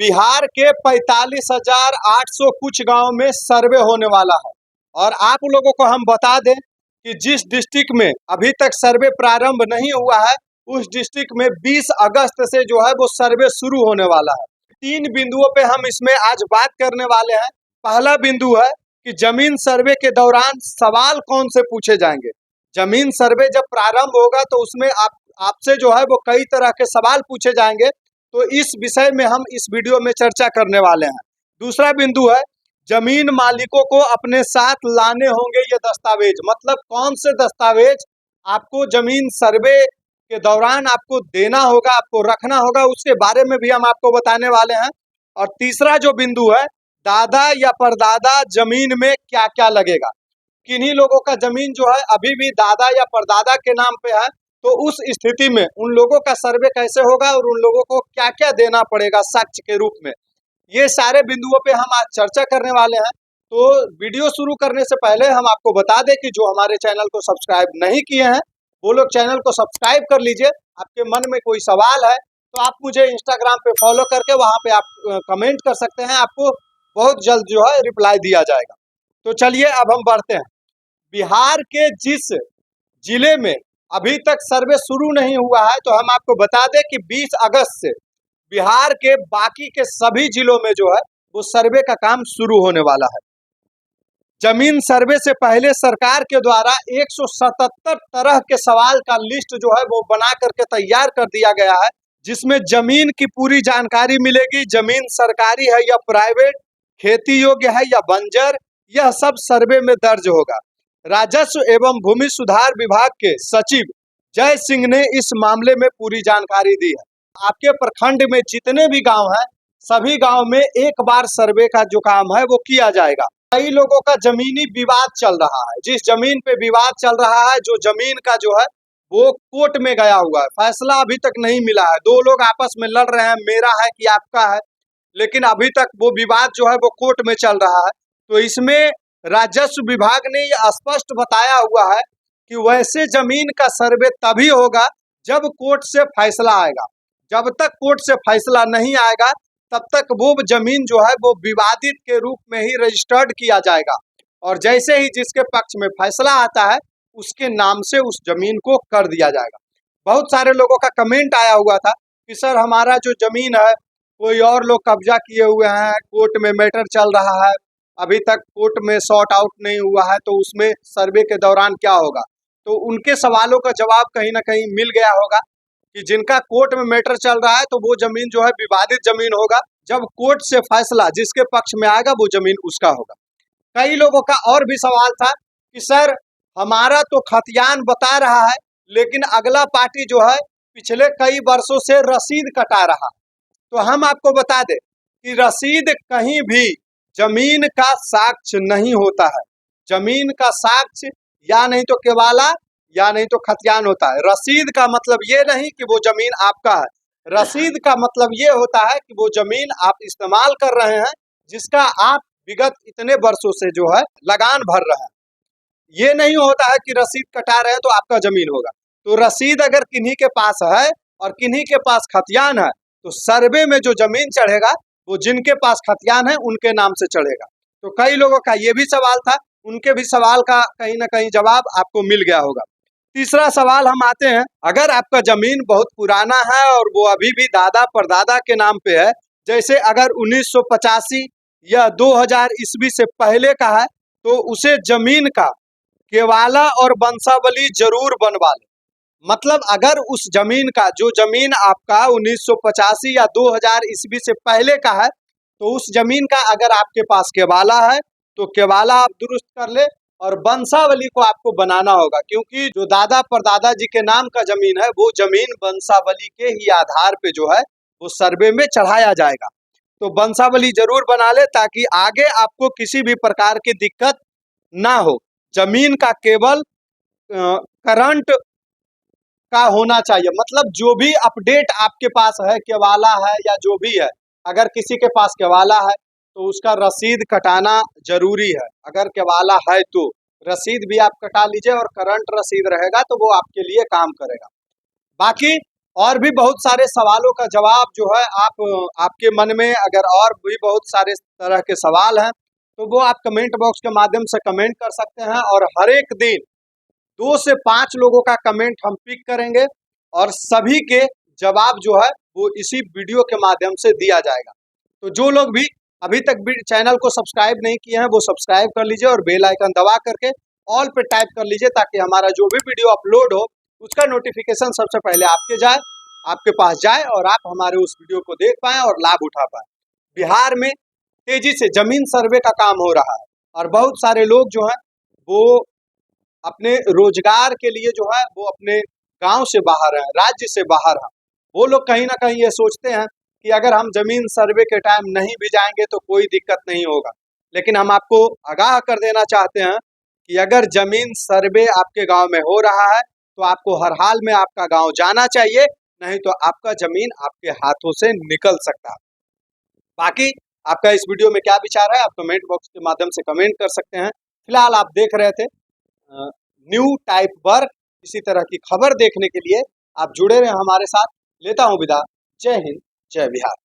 बिहार के 45,800 कुछ गांव में सर्वे होने वाला है। और आप लोगों को हम बता दें कि जिस डिस्ट्रिक्ट में अभी तक सर्वे प्रारंभ नहीं हुआ है, उस डिस्ट्रिक्ट में 20 अगस्त से जो है वो सर्वे शुरू होने वाला है। 3 बिंदुओं पे हम इसमें आज बात करने वाले हैं। पहला बिंदु है कि जमीन सर्वे के दौरान सवाल कौन से पूछे जाएंगे। जमीन सर्वे जब प्रारंभ होगा तो उसमें आपसे जो है वो कई तरह के सवाल पूछे जाएंगे, तो इस विषय में हम इस वीडियो में चर्चा करने वाले हैं। दूसरा बिंदु है, जमीन मालिकों को अपने साथ लाने होंगे ये दस्तावेज, मतलब कौन से दस्तावेज आपको जमीन सर्वे के दौरान आपको देना होगा, आपको रखना होगा, उसके बारे में भी हम आपको बताने वाले हैं। और तीसरा जो बिंदु है, दादा या परदादा जमीन में क्या क्या लगेगा। किन्हीं लोगों का जमीन जो है अभी भी दादा या परदादा के नाम पे है, तो उस स्थिति में उन लोगों का सर्वे कैसे होगा और उन लोगों को क्या क्या देना पड़ेगा साक्ष्य के रूप में, ये सारे बिंदुओं पे हम आज चर्चा करने वाले हैं। तो वीडियो शुरू करने से पहले हम आपको बता दें कि जो हमारे चैनल को सब्सक्राइब नहीं किए हैं वो लोग चैनल को सब्सक्राइब कर लीजिए। आपके मन में कोई सवाल है तो आप मुझे इंस्टाग्राम पे फॉलो करके वहाँ पे आप कमेंट कर सकते हैं, आपको बहुत जल्द जो है रिप्लाई दिया जाएगा। तो चलिए अब हम बढ़ते हैं। बिहार के जिस जिले में अभी तक सर्वे शुरू नहीं हुआ है, तो हम आपको बता दें कि 20 अगस्त से बिहार के बाकी के सभी जिलों में जो है वो सर्वे का काम शुरू होने वाला है। जमीन सर्वे से पहले सरकार के द्वारा 177 तरह के सवाल का लिस्ट जो है वो बना करके तैयार कर दिया गया है, जिसमें जमीन की पूरी जानकारी मिलेगी। जमीन सरकारी है या प्राइवेट, खेती योग्य है या बंजर, यह सब सर्वे में दर्ज होगा। राजस्व एवं भूमि सुधार विभाग के सचिव जय सिंह ने इस मामले में पूरी जानकारी दी है। आपके प्रखंड में जितने भी गांव हैं, सभी गांव में एक बार सर्वे का जो काम है वो किया जाएगा। कई लोगों का जमीनी विवाद चल रहा है, जिस जमीन पे विवाद चल रहा है, जो जमीन का जो है वो कोर्ट में गया हुआ है, फैसला अभी तक नहीं मिला है। दो लोग आपस में लड़ रहे हैं, मेरा है कि आपका है, लेकिन अभी तक वो विवाद जो है वो कोर्ट में चल रहा है। तो इसमें राजस्व विभाग ने ये स्पष्ट बताया हुआ है कि वैसे जमीन का सर्वे तभी होगा जब कोर्ट से फैसला आएगा। जब तक कोर्ट से फैसला नहीं आएगा तब तक वो जमीन जो है वो विवादित के रूप में ही रजिस्टर्ड किया जाएगा, और जैसे ही जिसके पक्ष में फैसला आता है उसके नाम से उस जमीन को कर दिया जाएगा। बहुत सारे लोगों का कमेंट आया हुआ था कि सर हमारा जो जमीन है कोई और लोग कब्जा किए हुए हैं, कोर्ट में मैटर चल रहा है, अभी तक कोर्ट में सॉर्ट आउट नहीं हुआ है, तो उसमें सर्वे के दौरान क्या होगा। तो उनके सवालों का जवाब कहीं ना कहीं मिल गया होगा कि जिनका कोर्ट में मैटर चल रहा है तो वो जमीन जो है विवादित जमीन होगा। जब कोर्ट से फैसला जिसके पक्ष में आएगा वो जमीन उसका होगा। कई लोगों का और भी सवाल था कि सर हमारा तो खतियान बता रहा है, लेकिन अगला पार्टी जो है पिछले कई वर्षों से रसीद कटा रहा है। तो हम आपको बता दें कि रसीद कहीं भी जमीन का साक्ष्य नहीं होता है। जमीन का साक्ष्य या नहीं तो केवाला या नहीं तो खतियान होता है। रसीद का मतलब ये नहीं कि वो जमीन आपका है, रसीद का मतलब ये होता है कि वो जमीन आप इस्तेमाल कर रहे हैं, जिसका आप विगत इतने वर्षों से जो है लगान भर रहे हैं। ये नहीं होता है कि रसीद कटा रहे हैं तो आपका जमीन होगा। तो रसीद अगर किन्हीं के पास है और किन्हीं के पास खतियान है, तो सर्वे में जो जमीन चढ़ेगा वो जिनके पास खतियान है उनके नाम से चढ़ेगा। तो कई लोगों का ये भी सवाल था, उनके भी सवाल का कहीं ना कहीं जवाब आपको मिल गया होगा। तीसरा सवाल हम आते हैं, अगर आपका जमीन बहुत पुराना है और वो अभी भी दादा परदादा के नाम पे है, जैसे अगर 1985 या 2000 ईस्वी से पहले का है, तो उसे जमीन का केवाला और वंशावली जरूर बनवा ले। मतलब अगर उस जमीन का, जो जमीन आपका 1985 या 2000 ईस्वी से पहले का है, तो उस जमीन का अगर आपके पास केवाला है तो केवाला आप दुरुस्त कर ले, और वंशावली को आपको बनाना होगा, क्योंकि जो दादा परदादा जी के नाम का जमीन है वो जमीन वंशावली के ही आधार पे जो है वो सर्वे में चढ़ाया जाएगा। तो वंशावली जरूर बना ले ताकि आगे आपको किसी भी प्रकार की दिक्कत ना हो। जमीन का केवल करंट का होना चाहिए, मतलब जो भी अपडेट आपके पास है, केवाला है या जो भी है, अगर किसी के पास केवाला है तो उसका रसीद कटाना जरूरी है। अगर केवाला है तो रसीद भी आप कटा लीजिए, और करंट रसीद रहेगा तो वो आपके लिए काम करेगा। बाकी और भी बहुत सारे सवालों का जवाब जो है आपके मन में अगर और भी बहुत सारे तरह के सवाल हैं तो वो आप कमेंट बॉक्स के माध्यम से कमेंट कर सकते हैं, और हर एक दिन 2 से 5 लोगों का कमेंट हम पिक करेंगे और सभी के जवाब जो है वो इसी वीडियो के माध्यम से दिया जाएगा। तो जो लोग भी अभी तक भी चैनल को सब्सक्राइब नहीं किए हैं वो सब्सक्राइब कर लीजिए और बेल आइकन दबा करके ऑल पे टाइप कर लीजिए, ताकि हमारा जो भी वीडियो अपलोड हो उसका नोटिफिकेशन सबसे पहले आपके पास जाए और आप हमारे उस वीडियो को देख पाएं और लाभ उठा पाएं। बिहार में तेजी से जमीन सर्वे का काम हो रहा है और बहुत सारे लोग जो हैं वो अपने रोजगार के लिए जो है वो अपने गांव से बाहर हैं, राज्य से बाहर हैं। वो लोग कहीं ना कहीं ये सोचते हैं कि अगर हम जमीन सर्वे के टाइम नहीं भी जाएंगे तो कोई दिक्कत नहीं होगा, लेकिन हम आपको आगाह कर देना चाहते हैं कि अगर जमीन सर्वे आपके गांव में हो रहा है तो आपको हर हाल में आपका गांव जाना चाहिए, नहीं तो आपका जमीन आपके हाथों से निकल सकता है। बाकी आपका इस वीडियो में क्या विचार है आप कमेंट बॉक्स के माध्यम से कमेंट कर सकते हैं। फिलहाल आप देख रहे थे न्यू टाइप वर्क, इसी तरह की खबर देखने के लिए आप जुड़े रहे हमारे साथ। लेता हूं विदा। जय हिंद, जय बिहार।